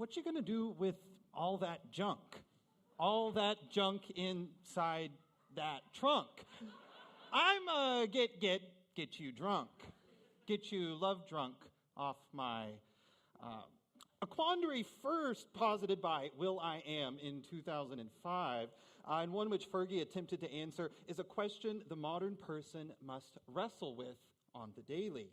what you gonna do with all that junk? All that junk inside that trunk? I'm get you drunk. Get you love drunk off my... A quandary first posited by will.i.am in 2005, and one which Fergie attempted to answer, is a question the modern person must wrestle with on the daily.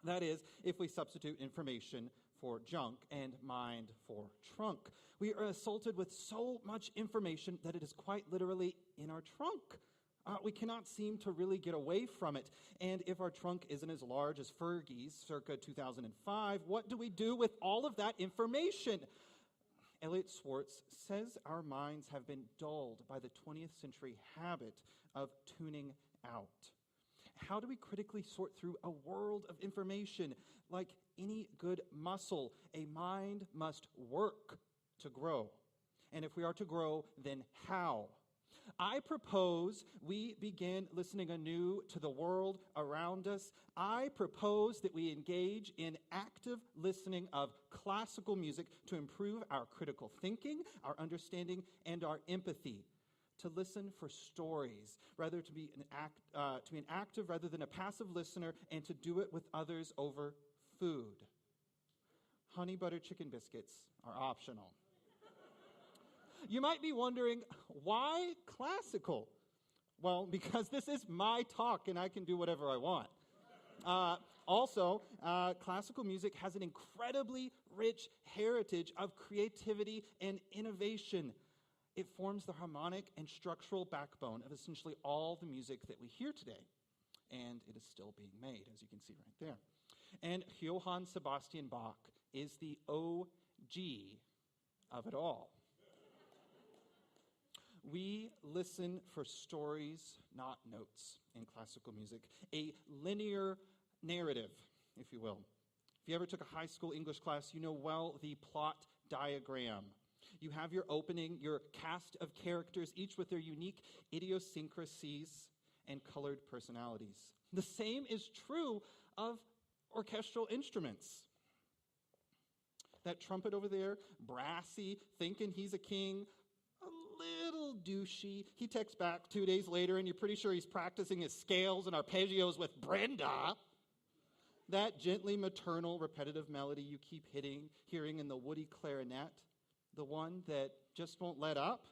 That is, if we substitute information for junk and mind for trunk. We are assaulted with so much information that it is quite literally in our trunk. We cannot seem to really get away from it. And if our trunk isn't as large as Fergie's circa 2005, what do we do with all of that information? Elliot Swartz says our minds have been dulled by the 20th century habit of tuning out. How do we critically sort through a world of information? Like any good muscle, a mind must work to grow. And if we are to grow, then how? I propose we begin listening anew to the world around us. I propose that we engage in active listening of classical music to improve our critical thinking, our understanding, and our empathy. To listen for stories, rather to be an active rather than a passive listener, and to do it with others over food. Honey butter chicken biscuits are optional. You might be wondering, why classical? Well, because this is my talk and I can do whatever I want. Also, classical music has an incredibly rich heritage of creativity and innovation. It forms the harmonic and structural backbone of essentially all the music that we hear today. And it is still being made, as you can see right there. And Johann Sebastian Bach is the OG of it all. We listen for stories, not notes, in classical music. A linear narrative, if you will. If you ever took a high school English class, you know well the plot diagram. You have your opening, your cast of characters, each with their unique idiosyncrasies and colored personalities. The same is true of orchestral instruments. That trumpet over there, brassy, thinking he's a king, a little douchey. He texts back 2 days later, and you're pretty sure he's practicing his scales and arpeggios with Brenda. That gently maternal, repetitive melody you keep hearing in the woody clarinet, the one that just won't let up.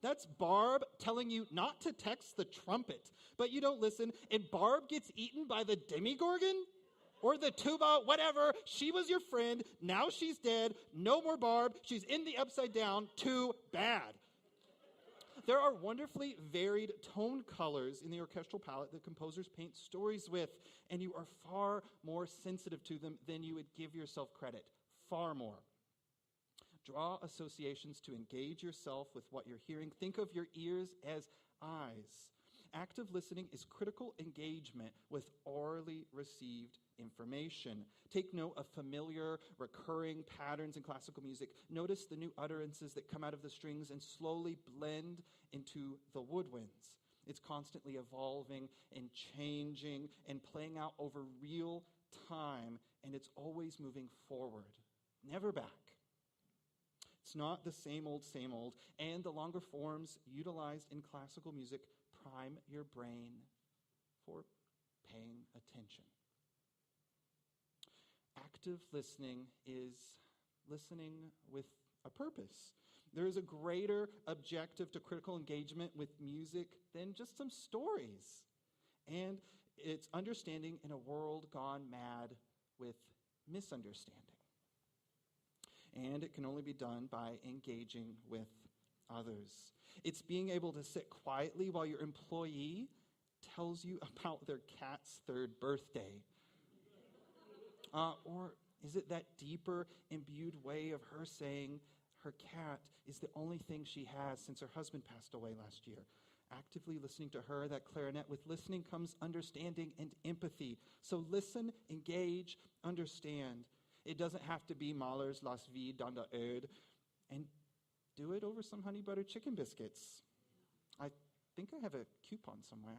That's Barb telling you not to text the trumpet, but you don't listen, and Barb gets eaten by the demigorgon? Or the tuba, whatever. She was your friend. Now she's dead. No more Barb. She's in the upside down. Too bad. There are wonderfully varied tone colors in the orchestral palette that composers paint stories with, and you are far more sensitive to them than you would give yourself credit. Far more. Draw associations to engage yourself with what you're hearing. Think of your ears as eyes. Active listening is critical engagement with orally received information. Take note of familiar, recurring patterns in classical music. Notice the new utterances that come out of the strings and slowly blend into the woodwinds. It's constantly evolving and changing and playing out over real time, and it's always moving forward, never back. It's not the same old, and the longer forms utilized in classical music prime your brain for paying attention. Active listening is listening with a purpose. There is a greater objective to critical engagement with music than just some stories. And it's understanding in a world gone mad with misunderstanding. And it can only be done by engaging with others. It's being able to sit quietly while your employee tells you about their cat's third birthday. Or is it that deeper, imbued way of her saying her cat is the only thing she has since her husband passed away last year? Actively listening to her, that clarinet. With listening comes understanding and empathy. So listen, engage, understand. It doesn't have to be Mahler's Las Vie dans der Erde. And do it over some honey butter chicken biscuits. I think I have a coupon somewhere.